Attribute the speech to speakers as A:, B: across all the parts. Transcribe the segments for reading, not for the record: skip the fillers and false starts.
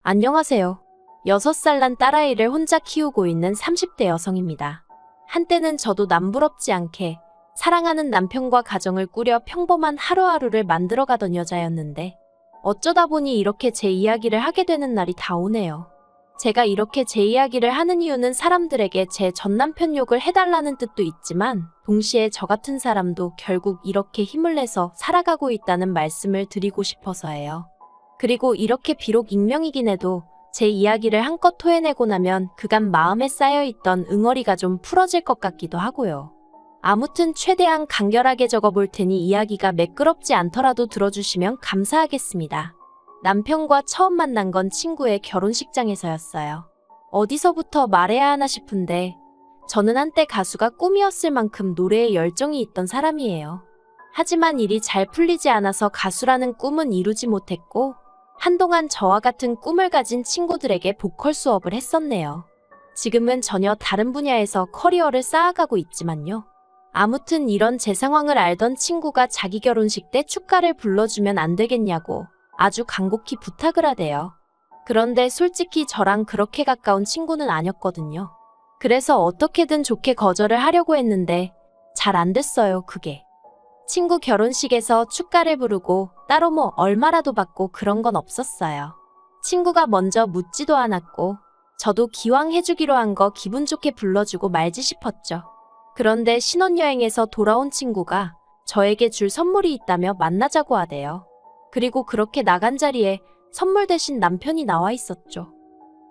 A: 안녕하세요. 6살 난 딸아이를 혼자 키우고 있는 30대 여성입니다. 한때는 저도 남부럽지 않게 사랑하는 남편과 가정을 꾸려 평범한 하루하루를 만들어가던 여자였는데 어쩌다 보니 이렇게 제 이야기를 하게 되는 날이 다 오네요. 제가 이렇게 제 이야기를 하는 이유는 사람들에게 제 전남편 욕을 해달라는 뜻도 있지만 동시에 저 같은 사람도 결국 이렇게 힘을 내서 살아가고 있다는 말씀을 드리고 싶어서예요. 그리고 이렇게 비록 익명이긴 해도 제 이야기를 한껏 토해내고 나면 그간 마음에 쌓여있던 응어리가 좀 풀어질 것 같기도 하고요. 아무튼 최대한 간결하게 적어볼 테니 이야기가 매끄럽지 않더라도 들어주시면 감사하겠습니다. 남편과 처음 만난 건 친구의 결혼식장에서였어요. 어디서부터 말해야 하나 싶은데 저는 한때 가수가 꿈이었을 만큼 노래에 열정이 있던 사람이에요. 하지만 일이 잘 풀리지 않아서 가수라는 꿈은 이루지 못했고 한동안 저와 같은 꿈을 가진 친구들에게 보컬 수업을 했었네요. 지금은 전혀 다른 분야에서 커리어를 쌓아가고 있지만요. 아무튼 이런 제 상황을 알던 친구가 자기 결혼식 때 축가를 불러주면 안 되겠냐고 아주 간곡히 부탁을 하대요. 그런데 솔직히 저랑 그렇게 가까운 친구는 아니었거든요. 그래서 어떻게든 좋게 거절을 하려고 했는데 잘 안 됐어요, 그게. 친구 결혼식에서 축가를 부르고 따로 뭐 얼마라도 받고 그런 건 없었어요. 친구가 먼저 묻지도 않았고 저도 기왕 해주기로 한 거 기분 좋게 불러주고 말지 싶었죠. 그런데 신혼여행에서 돌아온 친구가 저에게 줄 선물이 있다며 만나자고 하대요. 그리고 그렇게 나간 자리에 선물 대신 남편이 나와 있었죠.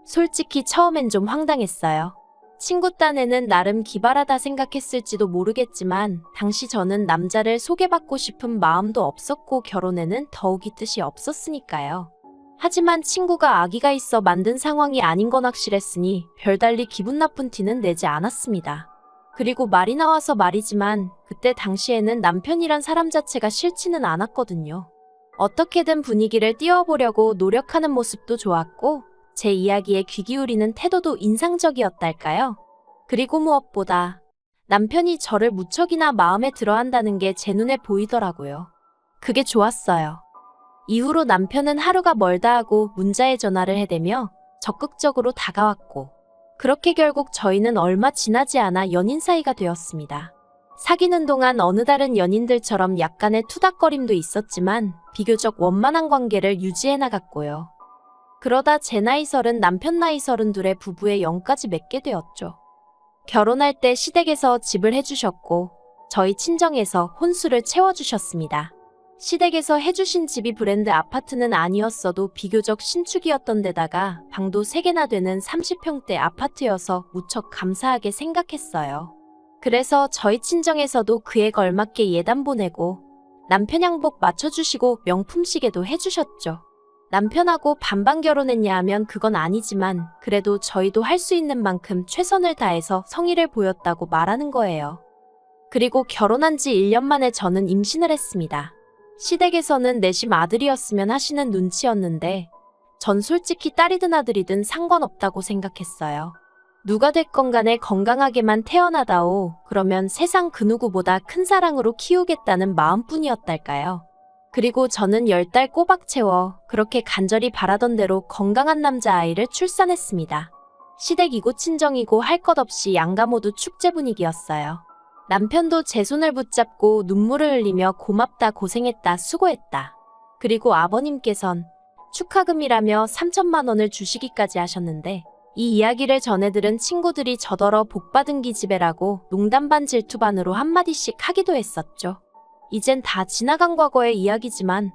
A: 솔직히 처음엔 좀 황당했어요. 친구 딴에는 나름 기발하다 생각했을지도 모르겠지만 당시 저는 남자를 소개받고 싶은 마음도 없었고 결혼에는 더욱이 뜻이 없었으니까요. 하지만 친구가 아기가 있어 만든 상황이 아닌 건 확실했으니 별달리 기분 나쁜 티는 내지 않았습니다. 그리고 말이 나와서 말이지만 그때 당시에는 남편이란 사람 자체가 싫지는 않았거든요. 어떻게든 분위기를 띄워보려고 노력하는 모습도 좋았고 제 이야기에 귀 기울이는 태도도 인상적이었달까요? 그리고 무엇보다 남편이 저를 무척이나 마음에 들어한다는 게 제 눈에 보이더라고요. 그게 좋았어요. 이후로 남편은 하루가 멀다 하고 문자에 전화를 해대며 적극적으로 다가왔고 그렇게 결국 저희는 얼마 지나지 않아 연인 사이가 되었습니다. 사귀는 동안 어느 다른 연인들처럼 약간의 투닥거림도 있었지만 비교적 원만한 관계를 유지해 나갔고요. 그러다 제 나이 30, 남편 나이 32의 부부의 영까지 맺게 되었죠. 결혼할 때 시댁에서 집을 해주셨고 저희 친정에서 혼수를 채워주셨습니다. 시댁에서 해주신 집이 브랜드 아파트는 아니었어도 비교적 신축이었던 데다가 방도 3개나 되는 30평대 아파트여서 무척 감사하게 생각했어요. 그래서 저희 친정에서도 그에 걸맞게 예단 보내고 남편 양복 맞춰주시고 명품 시계도 해주셨죠. 남편하고 반반 결혼했냐 하면 그건 아니지만 그래도 저희도 할 수 있는 만큼 최선을 다해서 성의를 보였다고 말하는 거예요. 그리고 결혼한 지 1년 만에 저는 임신을 했습니다. 시댁에서는 내심 아들이었으면 하시는 눈치였는데 전 솔직히 딸이든 아들이든 상관없다고 생각했어요. 누가 됐건 간에 건강하게만 태어나다오 그러면 세상 그 누구보다 큰 사랑으로 키우겠다는 마음뿐이었달까요. 그리고 저는 10달 꼬박 채워 그렇게 간절히 바라던 대로 건강한 남자아이를 출산했습니다. 시댁이고 친정이고 할 것 없이 양가 모두 축제 분위기였어요. 남편도 제 손을 붙잡고 눈물을 흘리며 고맙다 고생했다 수고했다. 그리고 아버님께선 축하금이라며 3천만 원을 주시기까지 하셨는데 이 이야기를 전해들은 친구들이 저더러 복받은 기집애라고 농담 반 질투 반으로 한마디씩 하기도 했었죠. 이젠 다 지나간 과거의 이야기지만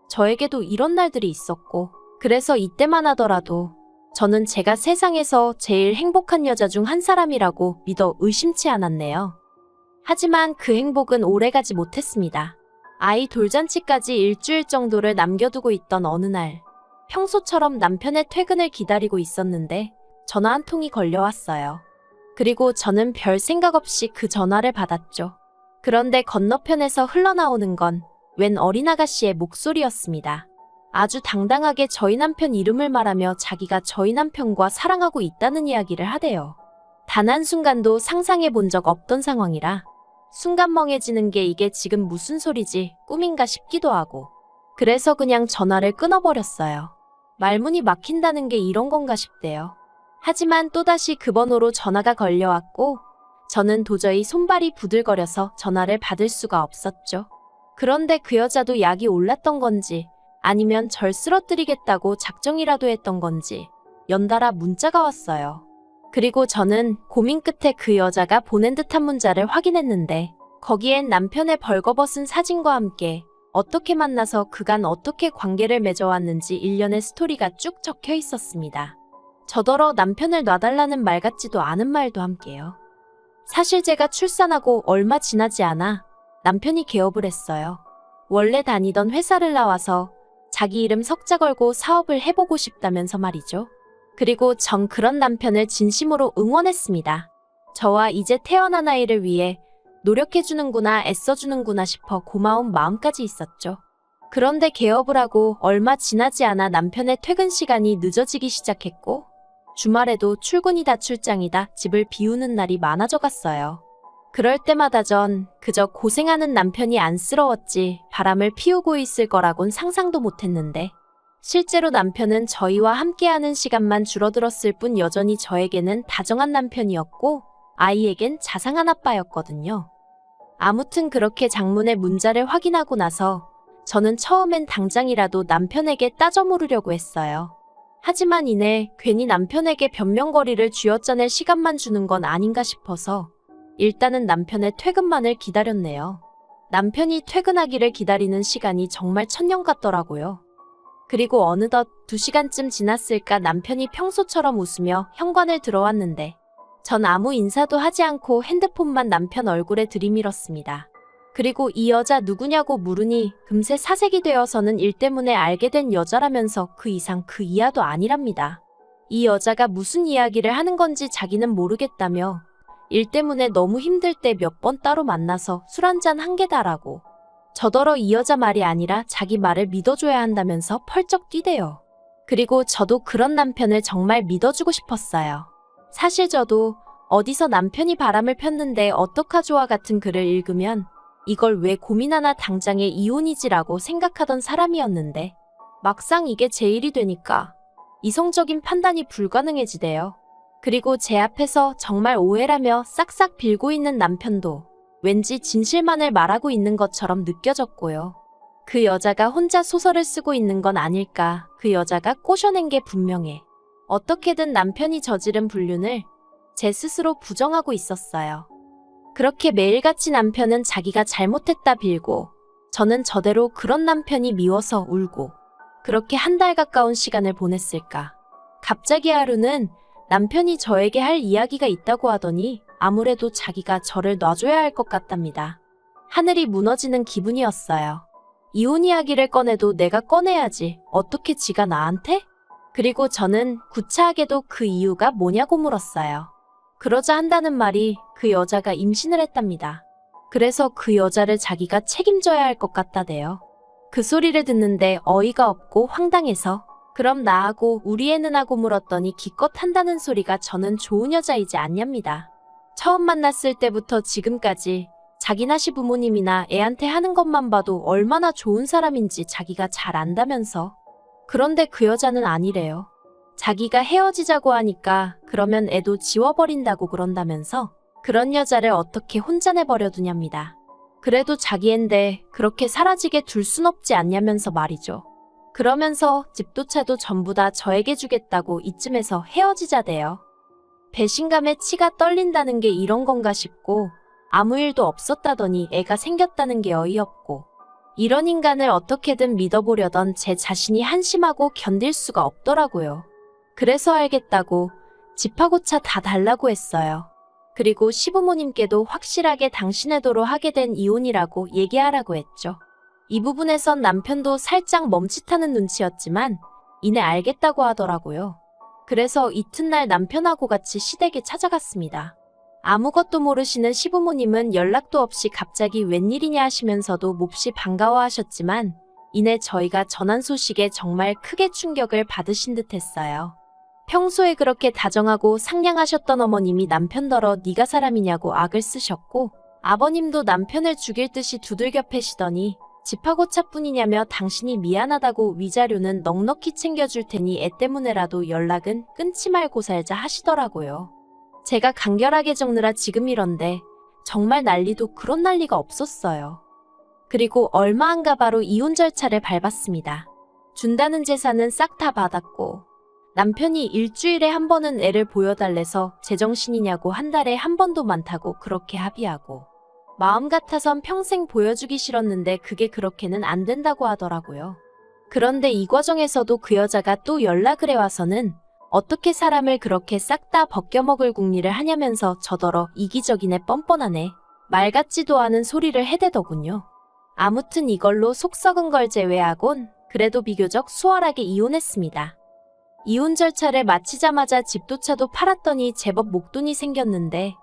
A: 저에게도 이런 날들이 있었고 그래서 이때만 하더라도 저는 제가 세상에서 제일 행복한 여자 중 한 사람이라고 믿어 의심치 않았네요. 하지만 그 행복은 오래가지 못했습니다. 아이 돌잔치까지 일주일 정도를 남겨두고 있던 어느 날 평소처럼 남편의 퇴근을 기다리고 있었는데 전화 한 통이 걸려왔어요. 그리고 저는 별 생각 없이 그 전화를 받았죠. 그런데 건너편에서 흘러나오는 건 웬 어린 아가씨의 목소리였습니다. 아주 당당하게 저희 남편 이름을 말하며 자기가 저희 남편과 사랑하고 있다는 이야기를 하대요. 단 한순간도 상상해 본 적 없던 상황이라 순간 멍해지는 게 이게 지금 무슨 소리지 꿈인가 싶기도 하고 그래서 그냥 전화를 끊어버렸어요. 말문이 막힌다는 게 이런 건가 싶대요. 하지만 또다시 그 번호로 전화가 걸려왔고 저는 도저히 손발이 부들거려서 전화를 받을 수가 없었죠. 그런데 그 여자도 약이 올랐던 건지 아니면 절 쓰러뜨리겠다고 작정이라도 했던 건지 연달아 문자가 왔어요. 그리고 저는 고민 끝에 그 여자가 보낸 듯한 문자를 확인했는데 거기엔 남편의 벌거벗은 사진과 함께 어떻게 만나서 그간 어떻게 관계를 맺어왔는지 일련의 스토리가 쭉 적혀 있었습니다. 저더러 남편을 놔달라는 말 같지도 않은 말도 함께요. 사실 제가 출산하고 얼마 지나지 않아 남편이 개업을 했어요. 원래 다니던 회사를 나와서 자기 이름 석자 걸고 사업을 해보고 싶다면서 말이죠. 그리고 전 그런 남편을 진심으로 응원했습니다. 저와 이제 태어난 아이를 위해 노력해주는구나, 애써주는구나 싶어 고마운 마음까지 있었죠. 그런데 개업을 하고 얼마 지나지 않아 남편의 퇴근 시간이 늦어지기 시작했고 주말에도 출근이다 출장이다 집을 비우는 날이 많아져 갔어요. 그럴 때마다 전 그저 고생하는 남편이 안쓰러웠지 바람을 피우고 있을 거라곤 상상도 못했는데 실제로 남편은 저희와 함께하는 시간만 줄어들었을 뿐 여전히 저에게는 다정한 남편이었고 아이에겐 자상한 아빠였거든요. 아무튼 그렇게 장문의 문자를 확인하고 나서 저는 처음엔 당장이라도 남편에게 따져 물으려고 했어요. 하지만 이내 괜히 남편에게 변명거리를 쥐어짜낼 시간만 주는 건 아닌가 싶어서 일단은 남편의 퇴근만을 기다렸네요. 남편이 퇴근하기를 기다리는 시간이 정말 천년 같더라고요. 그리고 어느덧 2시간쯤 지났을까 남편이 평소처럼 웃으며 현관을 들어왔는데 전 아무 인사도 하지 않고 핸드폰만 남편 얼굴에 들이밀었습니다. 그리고 이 여자 누구냐고 물으니 금세 사색이 되어서는 일 때문에 알게 된 여자라면서 그 이상 그 이하도 아니랍니다. 이 여자가 무슨 이야기를 하는 건지 자기는 모르겠다며 일 때문에 너무 힘들 때 몇 번 따로 만나서 술 한잔 한 게다라고. 저더러 이 여자 말이 아니라 자기 말을 믿어줘야 한다면서 펄쩍 뛰대요. 그리고 저도 그런 남편을 정말 믿어주고 싶었어요. 사실 저도 어디서 남편이 바람을 폈는데 어떡하죠와 같은 글을 읽으면 이걸 왜 고민하나 당장에 이혼이지라고 생각하던 사람이었는데 막상 이게 제 일이 되니까 이성적인 판단이 불가능해지대요. 그리고 제 앞에서 정말 오해라며 싹싹 빌고 있는 남편도 왠지 진실만을 말하고 있는 것처럼 느껴졌고요. 그 여자가 혼자 소설을 쓰고 있는 건 아닐까. 그 여자가 꼬셔낸 게 분명해. 어떻게든 남편이 저지른 불륜을 제 스스로 부정하고 있었어요. 그렇게 매일같이 남편은 자기가 잘못했다 빌고 저는 저대로 그런 남편이 미워서 울고 그렇게 한 달 가까운 시간을 보냈을까. 갑자기 하루는 남편이 저에게 할 이야기가 있다고 하더니 아무래도 자기가 저를 놔줘야 할 것 같답니다. 하늘이 무너지는 기분이었어요. 이혼 이야기를 꺼내도 내가 꺼내야지. 어떻게 지가 나한테? 그리고 저는 구차하게도 그 이유가 뭐냐고 물었어요. 그러자 한다는 말이 그 여자가 임신을 했답니다. 그래서 그 여자를 자기가 책임져야 할 것 같다대요. 그 소리를 듣는데 어이가 없고 황당해서 그럼 나하고 우리 애는 하고 물었더니 기껏 한다는 소리가 저는 좋은 여자이지 않냐입니다. 처음 만났을 때부터 지금까지 자기나 시부모님이나 애한테 하는 것만 봐도 얼마나 좋은 사람인지 자기가 잘 안다면서. 그런데 그 여자는 아니래요. 자기가 헤어지자고 하니까 그러면 애도 지워버린다고 그런다면서 그런 여자를 어떻게 혼자 내버려두냐입니다. 그래도 자기 앤데 그렇게 사라지게 둘 순 없지 않냐면서 말이죠. 그러면서 집도 차도 전부 다 저에게 주겠다고 이쯤에서 헤어지자대요. 배신감에 치가 떨린다는 게 이런 건가 싶고 아무 일도 없었다더니 애가 생겼다는 게 어이없고 이런 인간을 어떻게든 믿어보려던 제 자신이 한심하고 견딜 수가 없더라고요. 그래서 알겠다고 집하고 차 다 달라고 했어요. 그리고 시부모님께도 확실하게 당신의 도로 하게 된 이혼이라고 얘기하라고 했죠. 이 부분에선 남편도 살짝 멈칫하는 눈치였지만 이내 알겠다고 하더라고요. 그래서 이튿날 남편하고 같이 시댁에 찾아갔습니다. 아무것도 모르시는 시부모님은 연락도 없이 갑자기 웬일이냐 하시면서도 몹시 반가워하셨지만 이내 저희가 전한 소식에 정말 크게 충격을 받으신 듯 했어요. 평소에 그렇게 다정하고 상냥하셨던 어머님이 남편더러 네가 사람이냐고 악을 쓰셨고 아버님도 남편을 죽일 듯이 두들겨 패시더니 집하고차뿐이냐며 당신이 미안하다고 위자료는 넉넉히 챙겨줄 테니 애 때문에라도 연락은 끊지 말고 살자 하시더라고요. 제가 간결하게 적느라 지금 이런데 정말 난리도 그런 난리가 없었어요. 그리고 얼마 안 가 바로 이혼 절차를 밟았습니다. 준다는 재산은 싹 다 받았고 남편이 일주일에 한 번은 애를 보여달래서 제정신이냐고 한 달에 한 번도 많다고 그렇게 합의하고 마음 같아선 평생 보여주기 싫었는데 그게 그렇게는 안 된다고 하더라고요. 그런데 이 과정에서도 그 여자가 또 연락을 해와서는 어떻게 사람을 그렇게 싹 다 벗겨먹을 궁리를 하냐면서 저더러 이기적이네 뻔뻔하네 말 같지도 않은 소리를 해대더군요. 아무튼 이걸로 속 썩은 걸 제외하곤 그래도 비교적 수월하게 이혼했습니다. 이혼 절차를 마치자마자 집도 차도 팔았더니 제법 목돈이 생겼는데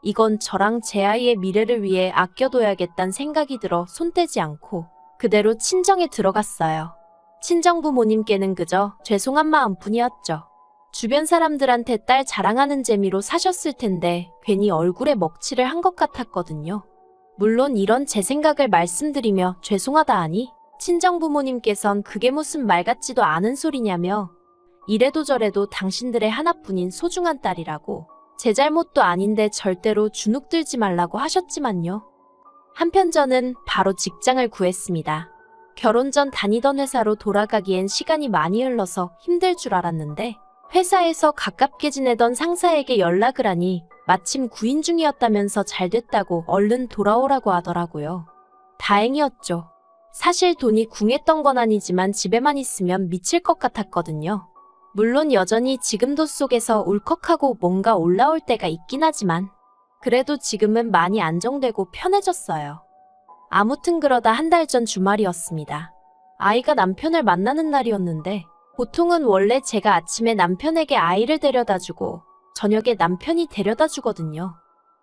A: 이건 저랑 제 아이의 미래를 위해 아껴둬야겠다는 생각이 들어 손 떼지 않고 그대로 친정에 들어갔어요. 친정 부모님께는 그저 죄송한 마음뿐이었죠. 주변 사람들한테 딸 자랑하는 재미로 사셨을 텐데 괜히 얼굴에 먹칠을 한 것 같았거든요. 물론 이런 제 생각을 말씀드리며 죄송하다 하니 친정 부모님께선 그게 무슨 말 같지도 않은 소리냐며 이래도 저래도 당신들의 하나뿐인 소중한 딸이라고 제 잘못도 아닌데 절대로 주눅 들지 말라고 하셨지만요. 한편 저는 바로 직장을 구했습니다. 결혼 전 다니던 회사로 돌아가기엔 시간이 많이 흘러서 힘들 줄 알았는데 회사에서 가깝게 지내던 상사에게 연락을 하니 마침 구인 중이었다면서 잘 됐다고 얼른 돌아오라고 하더라고요. 다행이었죠. 사실 돈이 궁했던 건 아니지만 집에만 있으면 미칠 것 같았거든요. 물론 여전히 지금도 속에서 울컥하고 뭔가 올라올 때가 있긴 하지만 그래도 지금은 많이 안정되고 편해졌어요. 아무튼 그러다 한 달 전 주말이었습니다. 아이가 남편을 만나는 날이었는데 보통은 원래 제가 아침에 남편에게 아이를 데려다주고 저녁에 남편이 데려다주거든요.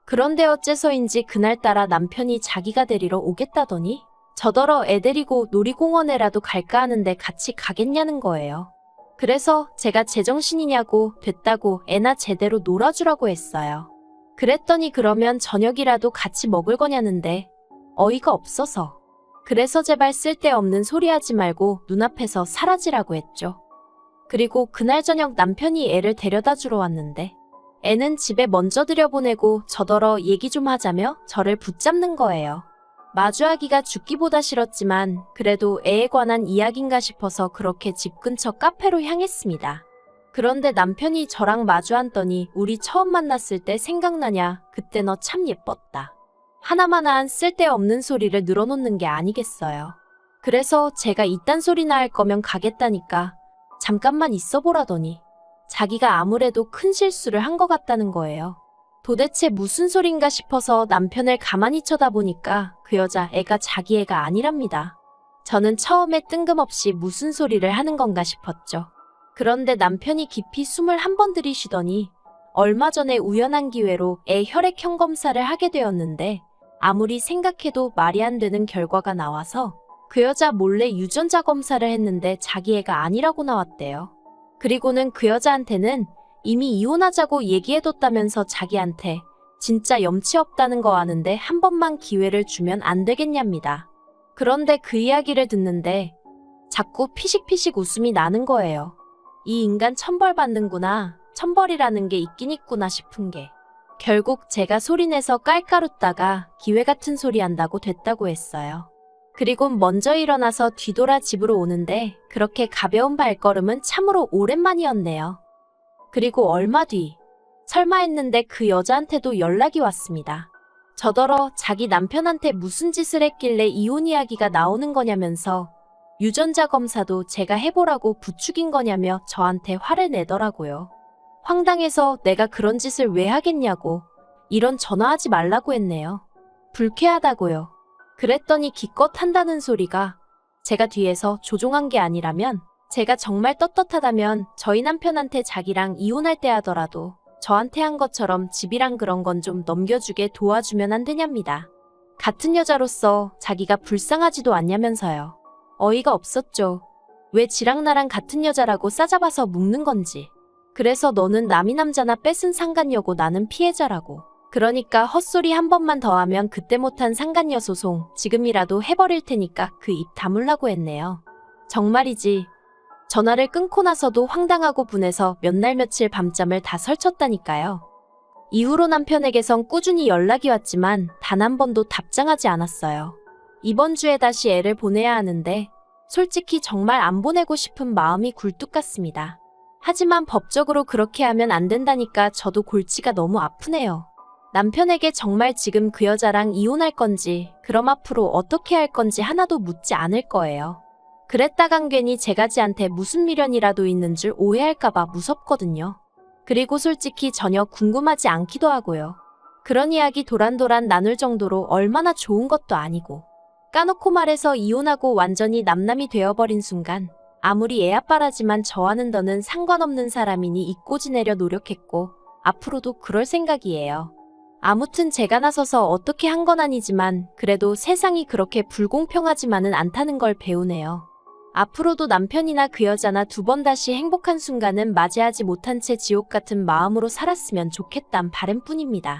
A: 그런데 어째서인지 그날따라 남편이 자기가 데리러 오겠다더니 저더러 애 데리고 놀이공원에라도 갈까 하는데 같이 가겠냐는 거예요. 그래서 제가 제정신이냐고 됐다고 애나 제대로 놀아주라고 했어요. 그랬더니 그러면 저녁이라도 같이 먹을 거냐는데 어이가 없어서 그래서 제발 쓸데없는 소리 하지 말고 눈앞에서 사라지라고 했죠. 그리고 그날 저녁 남편이 애를 데려다 주러 왔는데 애는 집에 먼저 들여보내고 저더러 얘기 좀 하자며 저를 붙잡는 거예요. 마주하기가 죽기보다 싫었지만 그래도 애에 관한 이야기인가 싶어서 그렇게 집 근처 카페로 향했습니다. 그런데 남편이 저랑 마주 앉더니 우리 처음 만났을 때 생각나냐? 그때 너 참 예뻤다. 하나마나한 쓸데없는 소리를 늘어놓는 게 아니겠어요. 그래서 제가 이딴 소리나 할 거면 가겠다니까 잠깐만 있어보라더니 자기가 아무래도 큰 실수를 한 것 같다는 거예요. 도대체 무슨 소린가 싶어서 남편을 가만히 쳐다보니까 그 여자 애가 자기 애가 아니랍니다. 저는 처음에 뜬금없이 무슨 소리를 하는 건가 싶었죠. 그런데 남편이 깊이 숨을 한 번 들이쉬더니 얼마 전에 우연한 기회로 애 혈액형 검사를 하게 되었는데 아무리 생각해도 말이 안 되는 결과가 나와서 그 여자 몰래 유전자 검사를 했는데 자기 애가 아니라고 나왔대요. 그리고는 그 여자한테는 이미 이혼하자고 얘기해뒀다면서 자기한테 진짜 염치 없다는 거 아는데 한 번만 기회를 주면 안 되겠냐입니다. 그런데 그 이야기를 듣는데 자꾸 피식피식 웃음이 나는 거예요. 이 인간 천벌받는구나, 천벌이라는 게 있긴 있구나 싶은 게 결국 제가 소리내서 깔깔웃다가 기회 같은 소리 한다고 됐다고 했어요. 그리고 먼저 일어나서 뒤돌아 집으로 오는데 그렇게 가벼운 발걸음은 참으로 오랜만이었네요. 그리고 얼마 뒤 설마 했는데 그 여자한테도 연락이 왔습니다. 저더러 자기 남편한테 무슨 짓을 했길래 이혼 이야기가 나오는 거냐면서 유전자 검사도 제가 해보라고 부추긴 거냐며 저한테 화를 내더라고요. 황당해서 내가 그런 짓을 왜 하겠냐고 이런 전화하지 말라고 했네요. 불쾌하다고요. 그랬더니 기껏 한다는 소리가 제가 뒤에서 조종한 게 아니라면 제가 정말 떳떳하다면 저희 남편한테 자기랑 이혼할 때 하더라도 저한테 한 것처럼 집이랑 그런 건 좀 넘겨주게 도와주면 안 되냐입니다. 같은 여자로서 자기가 불쌍하지도 않냐면서요. 어이가 없었죠. 왜 지랑 나랑 같은 여자라고 싸잡아서 묶는 건지. 그래서 너는 남이 남자나 뺏은 상관여고 나는 피해자라고. 그러니까 헛소리 한 번만 더 하면 그때 못한 상간녀 소송 지금이라도 해버릴 테니까 그 입 다물라고 했네요. 정말이지. 전화를 끊고 나서도 황당하고 분해서 몇 날 며칠 밤잠을 다 설쳤다니까요. 이후로 남편에게선 꾸준히 연락이 왔지만 단 한 번도 답장하지 않았어요. 이번 주에 다시 애를 보내야 하는데 솔직히 정말 안 보내고 싶은 마음이 굴뚝 같습니다. 하지만 법적으로 그렇게 하면 안 된다니까 저도 골치가 너무 아프네요. 남편에게 정말 지금 그 여자랑 이혼할 건지, 그럼 앞으로 어떻게 할 건지 하나도 묻지 않을 거예요. 그랬다간 괜히 제가 지한테 무슨 미련이라도 있는 줄 오해할까봐 무섭거든요. 그리고 솔직히 전혀 궁금하지 않기도 하고요. 그런 이야기 도란도란 나눌 정도로 얼마나 좋은 것도 아니고. 까놓고 말해서 이혼하고 완전히 남남이 되어버린 순간 아무리 애 아빠라지만 저와는 더는 상관없는 사람이니 잊고 지내려 노력했고 앞으로도 그럴 생각이에요. 아무튼 제가 나서서 어떻게 한 건 아니지만 그래도 세상이 그렇게 불공평하지만은 않다는 걸 배우네요. 앞으로도 남편이나 그 여자나 두 번 다시 행복한 순간은 맞이하지 못한 채 지옥 같은 마음으로 살았으면 좋겠단 바람뿐입니다.